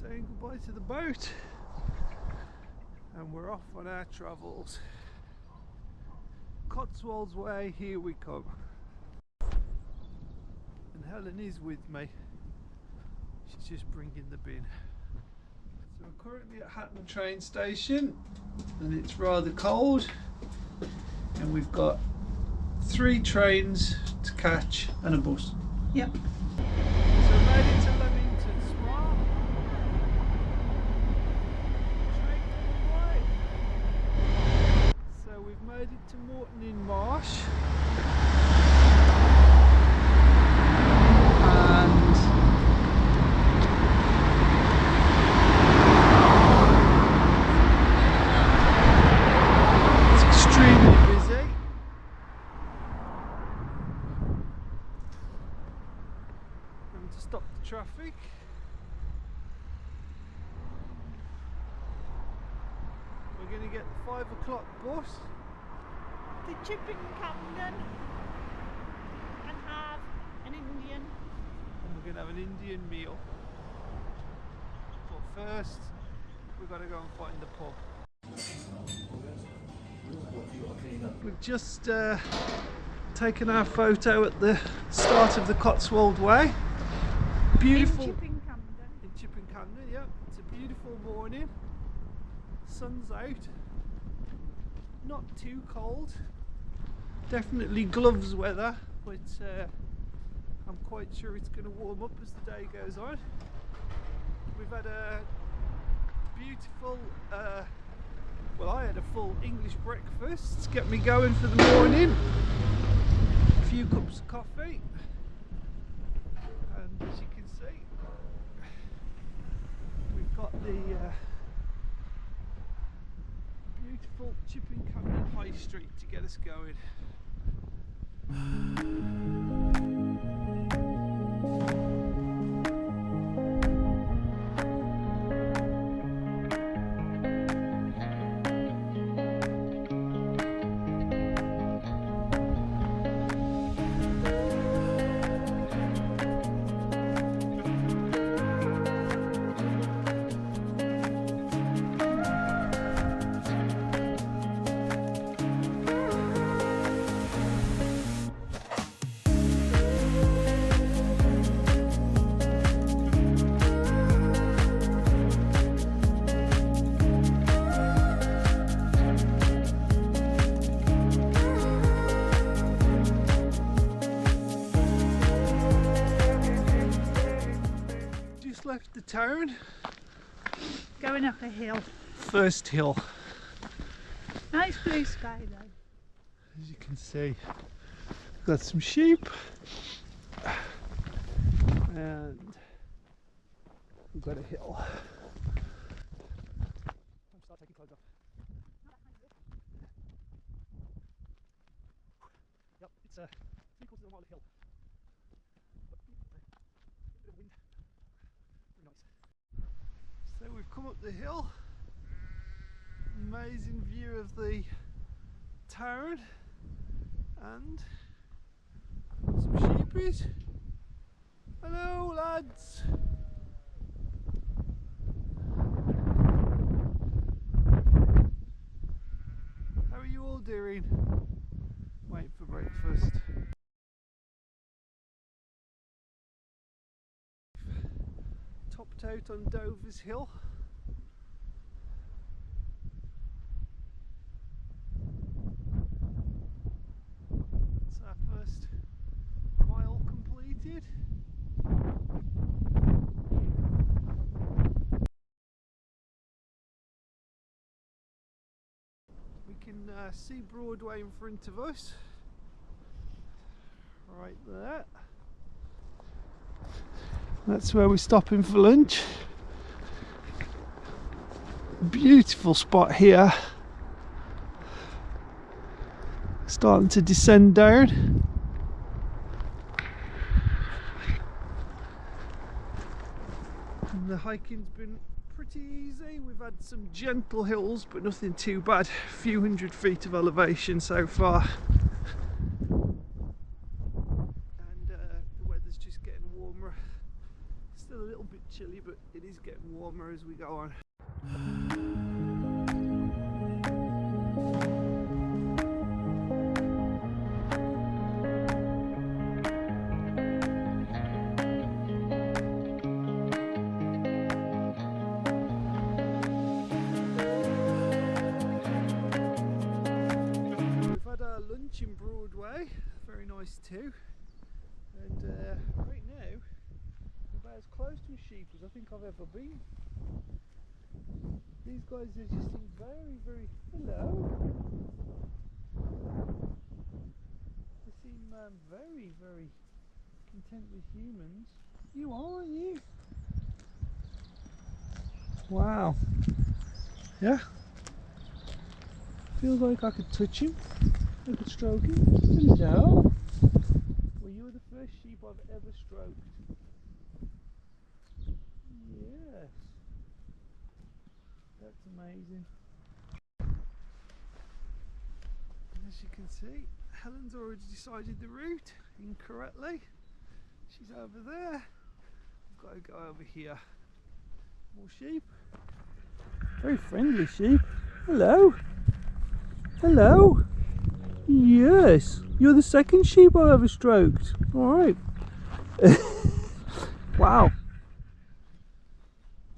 saying goodbye to the boat, and we're off on our travels. Cotswold Way, here we come. And Helen is with me. She's just bringing the bin. So we're currently at Hatton train station, and it's rather cold, and we've got 3 trains to catch and a bus. Yep. So we made it to Leamington Smart. Train coming away. So we've made it to Morton in Marsh. To stop the traffic. We're going to get the 5 o'clock bus The Chipping Camden and have an Indian. and we're going to have an Indian meal. But first we've got to go and find the pub. We've just taken our photo at the start of the Cotswold Way. Beautiful. In Chipping Camden. In Chipping Camden, yeah. It's a beautiful morning. Sun's out. Not too cold. Definitely gloves weather, but I'm quite sure it's going to warm up as the day goes on. We've had a beautiful, well, I had a full English breakfast to get me going for the morning. A few cups of coffee. And as you can see, we've got the beautiful Chipping Camden High Street to get us going. Left the town. Going up a hill. First hill. Nice blue sky though. As you can see, we've got some sheep and we've got a hill. Start taking clothes off. Yep, it's 3/4 of a mile of hill. Bit of wind. Nice. So we've come up the hill. Amazing view of the town and some sheepies. Hello lads. How are you all doing? Waiting for breakfast. Topped out on Dover's Hill. That's our first mile completed. We can see Broadway in front of us, right there. That's where we're stopping for lunch. Beautiful spot here. Starting to descend down. And the hiking's been pretty easy. We've had some gentle hills, but nothing too bad. A few 100 feet of elevation so far. And the weather's just getting warmer. It's Still a little bit chilly, but it is getting warmer as we go on. We've had our lunch in Broadway, very nice too, and right now we're about as close to a sheep as I think I've ever been. These guys are just seem very, very, hello. They seem very, very content with humans. You are, aren't you? Wow. Yeah. Feels like I could touch him. I could stroke him. Hello. Well, you're the first sheep I've ever stroked. Yes. That's amazing. And as you can see, Helen's already decided the route incorrectly. She's over there. I've got to go over here. More sheep. Very friendly sheep. Hello. Hello. Yes. You're the second sheep I've ever stroked. Alright. Wow.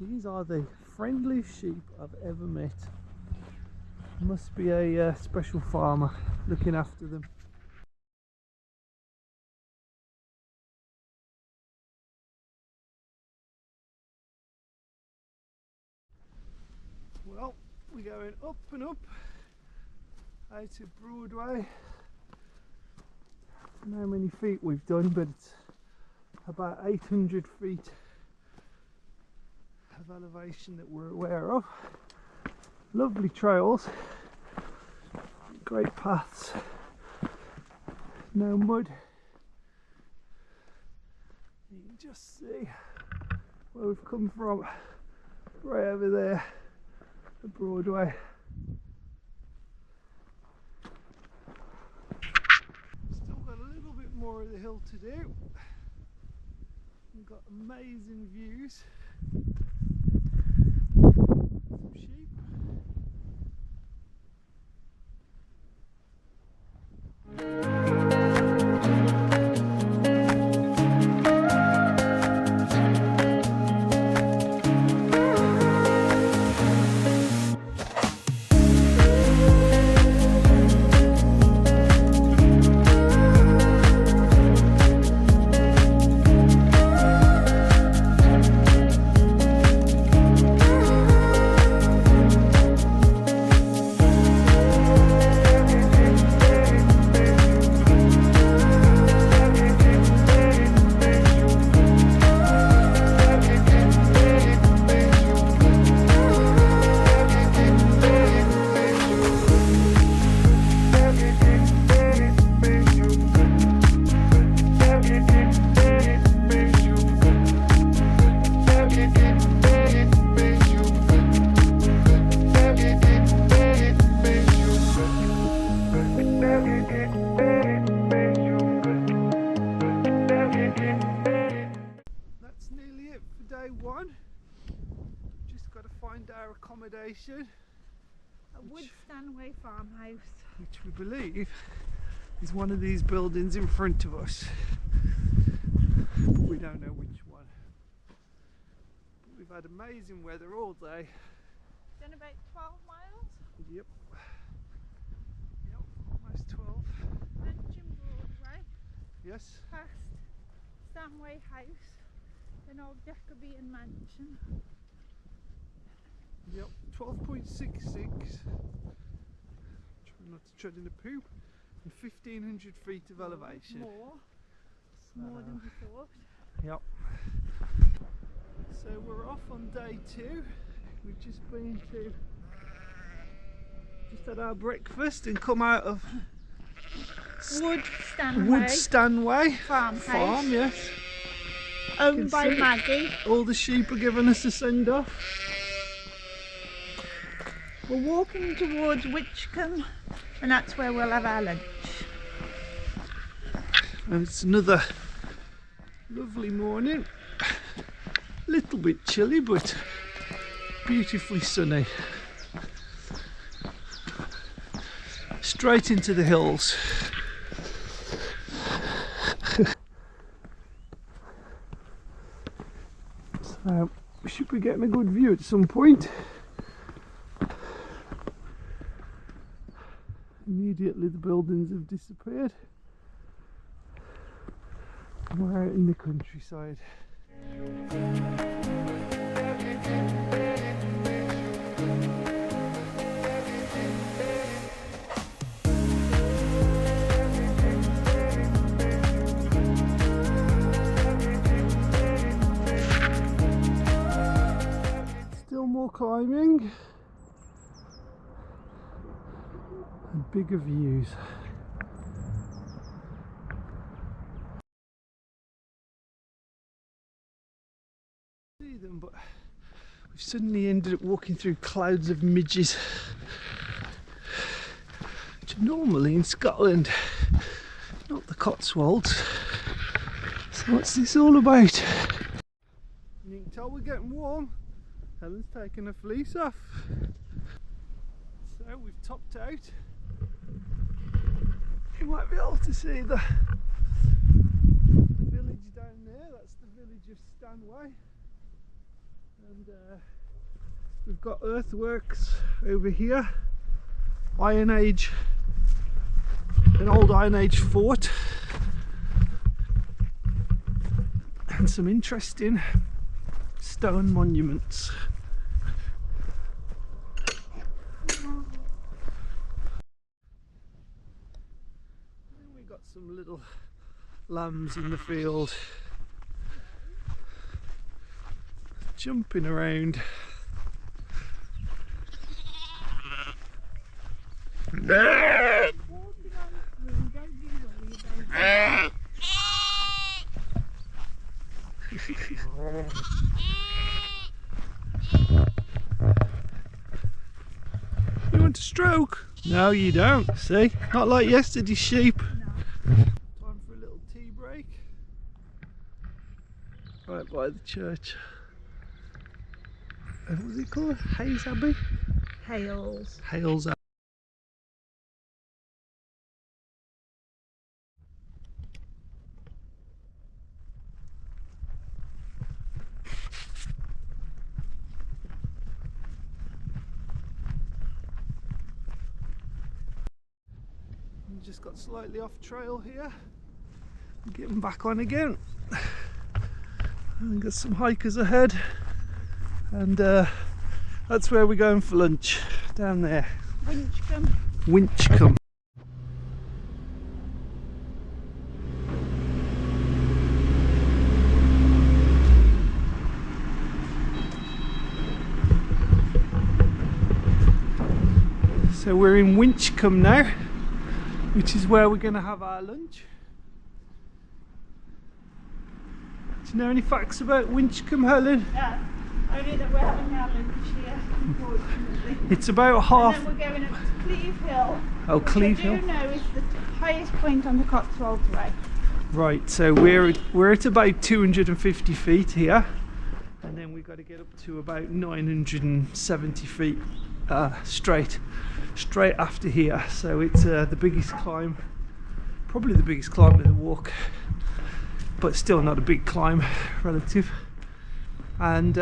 These are the friendliest sheep I've ever met. Must be a special farmer looking after them. Well, we're going up and up out to Broadway. I don't know how many feet we've done, but it's about 800 feet of elevation that we're aware of. Lovely trails, great paths, no mud. You can just see where we've come from, right over there, the Broadway. Still got a little bit more of the hill to do. We've got amazing views. Some sheep. Our accommodation, A Wood Stanway farmhouse, which we believe is one of these buildings in front of us, but we don't know which one. But we've had amazing weather all day. done about 12 miles. Yep, almost 12. Lunch in Broadway, Yes, past Stanway House, an old Jacobean mansion. yep, 12.66. Try not to tread in a poop. And 1,500 feet of elevation. More. More than we thought. Yep. So we're off on day 2. We've just had our breakfast and come out of Wood Stanway Wood Stanway farmhouse, farm, yes. owned by see it. Maggie. All the sheep are giving us a send off. We're walking towards Witchcombe, and that's where we'll have our lunch. And it's another lovely morning. A little bit chilly, but beautifully sunny. Straight into the hills. So we should be getting a good view at some point. Immediately the buildings have disappeared. We're out in the countryside. Still more climbing and bigger views. See them, but we've suddenly ended up walking through clouds of midges, which are normally in Scotland, not the Cotswolds. So what's this all about? You can tell we're getting warm. Helen's taken her fleece off. So we've topped out. You might be able to see the village down there. That's the village of Stanway. And we've got earthworks over here. Iron Age, an old Iron Age fort. And some interesting stone monuments. We got some little lambs in the field, jumping around. You want a stroke? No, you don't. See? Not like yesterday's sheep. No. Time for a little tea break. Right by the church. What was it called? Hayes Abbey? Hales. Hales Abbey. Just got slightly off trail here. I'm getting back on again. And got some hikers ahead, and that's where we're going for lunch, down there. Winchcombe. Winchcombe. So we're in Winchcombe now, which is where we're going to have our lunch. Do you know any facts about Winchcombe, Helen? Yeah, only that we're having our lunch here, unfortunately. It's about half. And then we're going up to Cleve Hill. Oh, Cleve Hill. I do know is the highest point on the Cotswold Way. Right, so we're at about 250 feet here, and then we've got to get up to about 970 feet straight after here. So it's the biggest climb, probably the biggest climb of the walk, but still not a big climb relative. And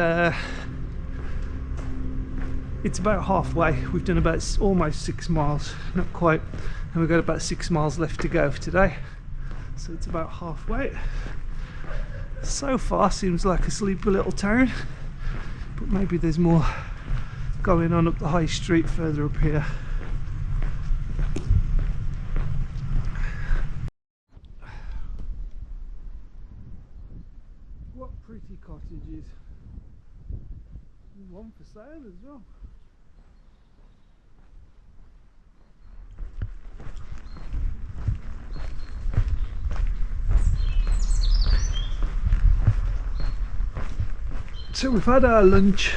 it's about halfway. We've done about almost 6 miles, not quite, and we've got about 6 miles left to go for today. So it's about halfway. So far seems like a sleepy little town, but maybe there's more going on up the high street further up here. What pretty cottages. There's one for sale as well. So we've had our lunch,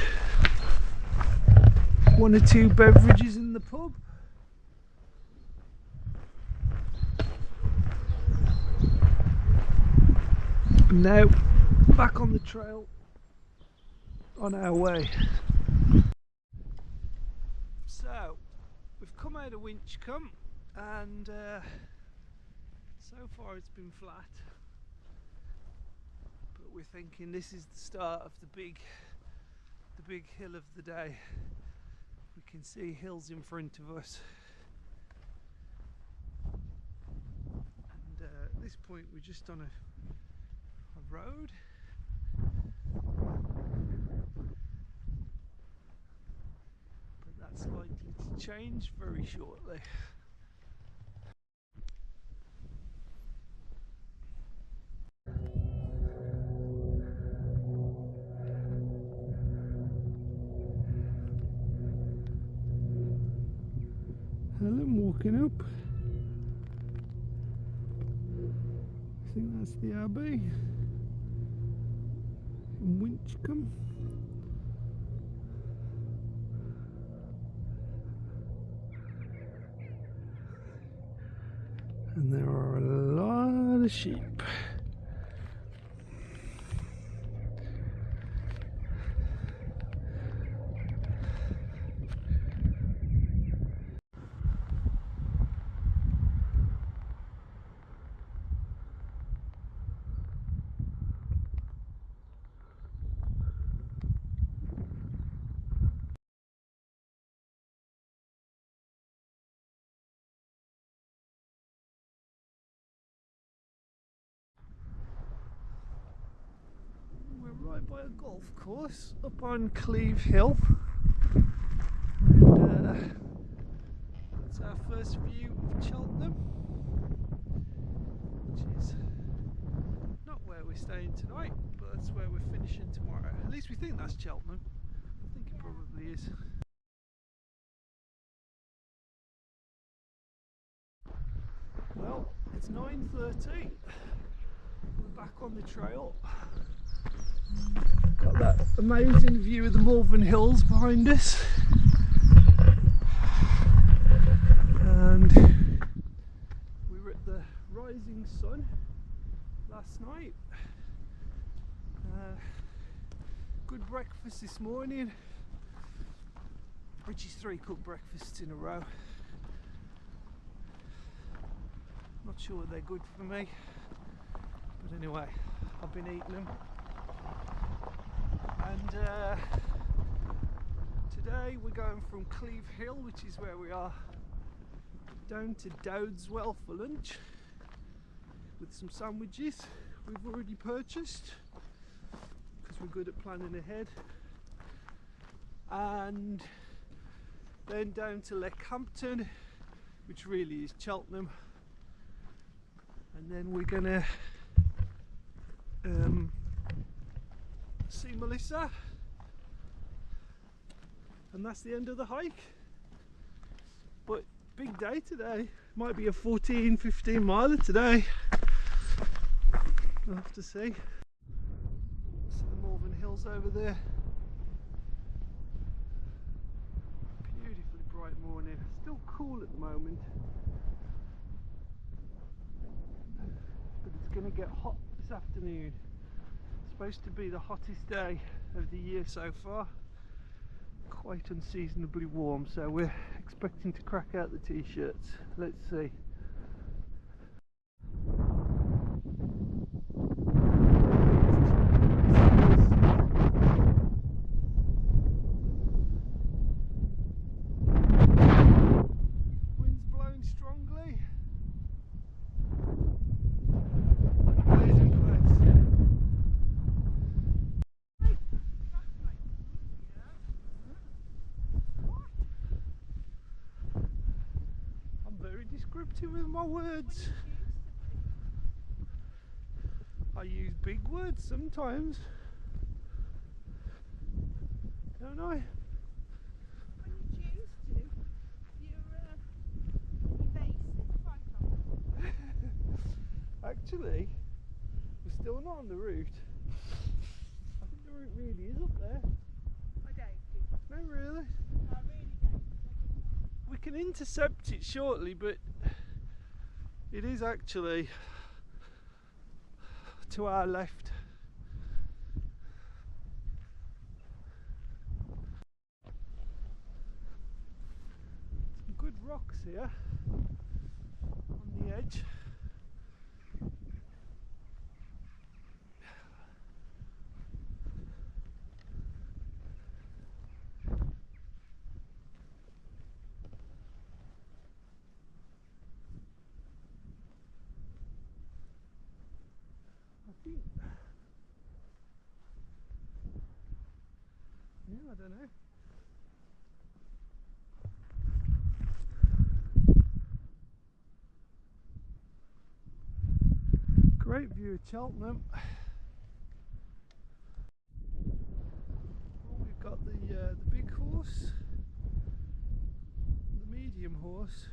1 or 2 beverages in the pub. And now back on the trail on our way. So we've come out of Winchcombe and so far it's been flat, but we're thinking this is the start of the big hill of the day. We can see hills in front of us, and at this point we're just on a road. But that's likely to change very shortly. Helen walking up. I think that's the Abbey in Winchcombe. And there are a lot of sheep. Right by a golf course up on Cleve Hill, and that's our first view of Cheltenham, which is not where we're staying tonight, but that's where we're finishing tomorrow. At least we think that's Cheltenham. I think it probably is. Well, it's 9:30. We're back on the trail. Got that amazing view of the Malvern Hills behind us, and we were at the rising sun last night. Good breakfast this morning. Richie's 3 cooked breakfasts in a row. Not sure they're good for me, but anyway, I've been eating them. And today we're going from Cleve Hill, which is where we are, down to Dowdswell for lunch with some sandwiches we've already purchased because we're good at planning ahead, and then down to Leckhampton, which really is Cheltenham, and then we're gonna see Melissa, and that's the end of the hike. But big day today. Might be a 14-15 miler today. We'll have to see. See the Malvern Hills over there. Beautifully bright morning. Still cool at the moment, but it's going to get hot this afternoon. Supposed to be the hottest day of the year so far. Quite unseasonably warm, so we're expecting to crack out the t-shirts. Let's see. Wind's blowing strongly. Amazing place. Descriptive with my words. I use big words sometimes, don't I? When you choose to, you're evasive quite often. Actually, we're still not on the route. I think the route really is up there. I doubt it. No, really. I really don't. We can intercept it shortly, but it is actually to our left. here on the edge. I think, yeah, I don't know. Great view of Cheltenham. Well, we've got the big horse, the medium horse,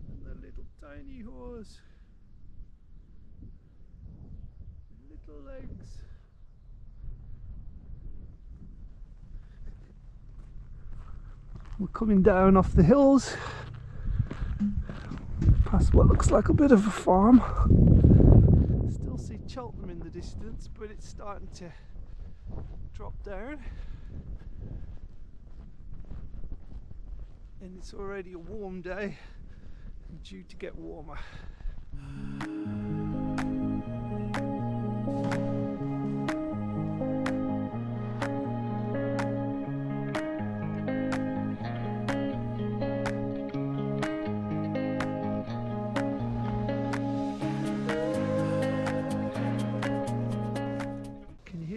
and the little tiny horse with little legs. We're coming down off the hills past what looks like a bit of a farm. Still see Cheltenham in the distance, but it's starting to drop down, and it's already a warm day and due to get warmer.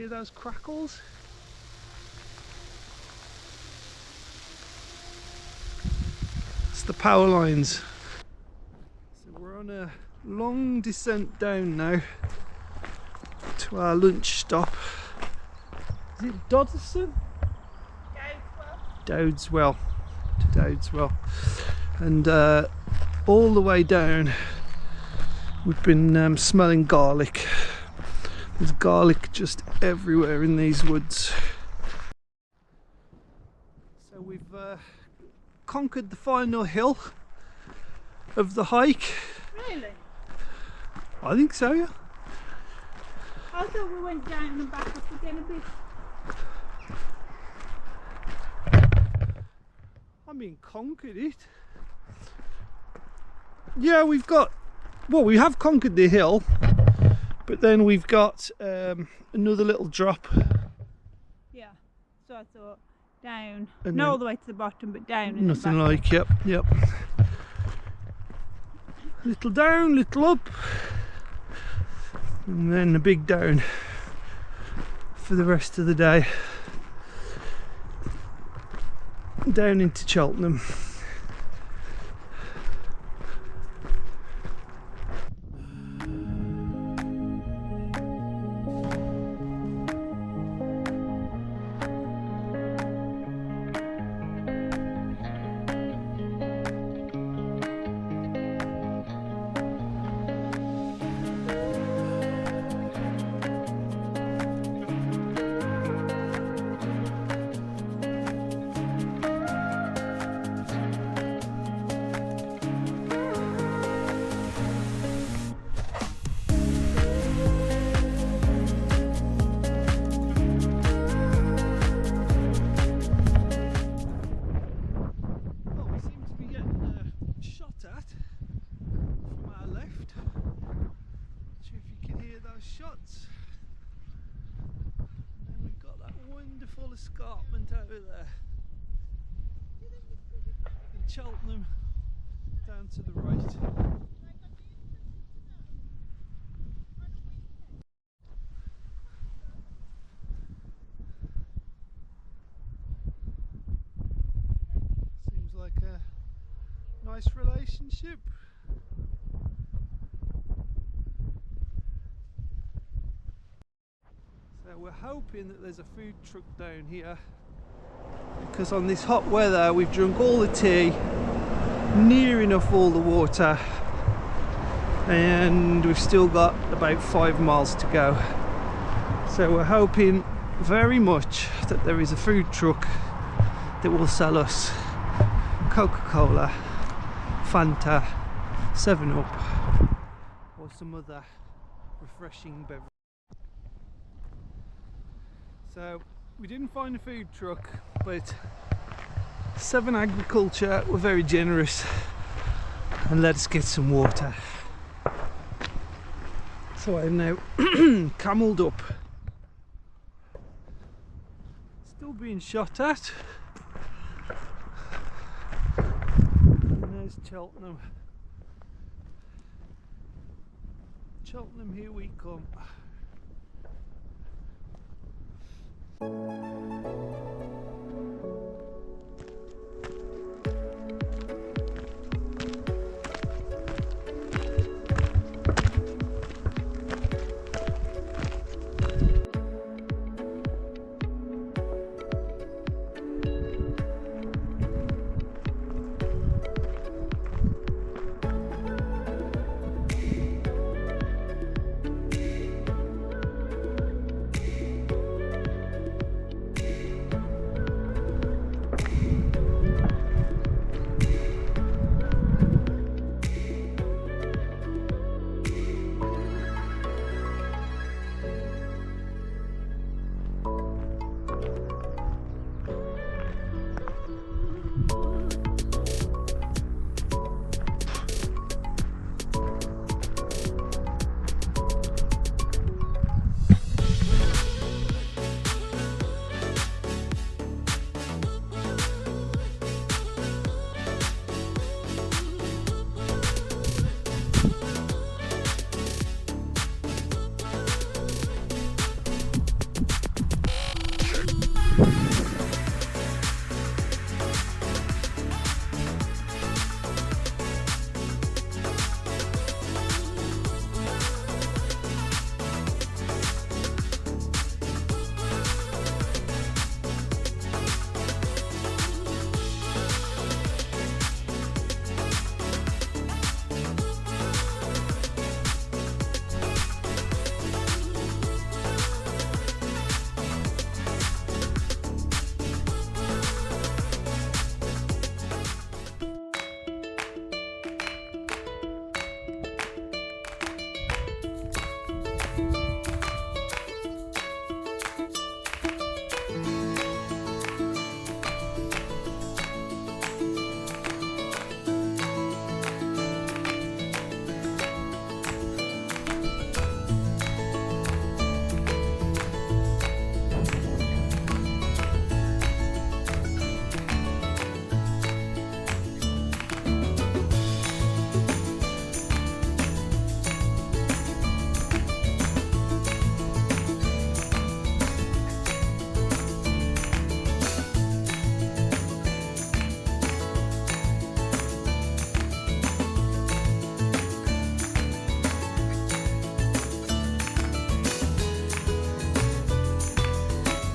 Those crackles. It's the power lines. So we're on a long descent down now to our lunch stop. Is it Dodderson? Dowdswell. To Dowdswell. And all the way down we've been smelling garlic. There's garlic just everywhere in these woods. So we've conquered the final hill of the hike. Really? I think so, yeah. I thought we went down and back up again a bit. I mean, conquered it. Yeah, we have conquered the hill. But then we've got another little drop. Yeah, so I thought down, not all the way to the bottom, but down. And nothing like, yep. Little down, little up, and then a big down for the rest of the day. Down into Cheltenham. Shots, and then we've got that wonderful escarpment over there, and Cheltenham down to the right. Seems like a nice relationship. So we're hoping that there's a food truck down here, because on this hot weather we've drunk all the tea, near enough all the water, and we've still got about 5 miles to go. So we're hoping very much that there is a food truck that will sell us Coca-Cola, Fanta, 7-Up or some other refreshing beverage. So we didn't find a food truck, but Severn Agriculture were very generous and let us get some water. So I'm now camelled up. Still being shot at. And there's Cheltenham. Cheltenham, here we come.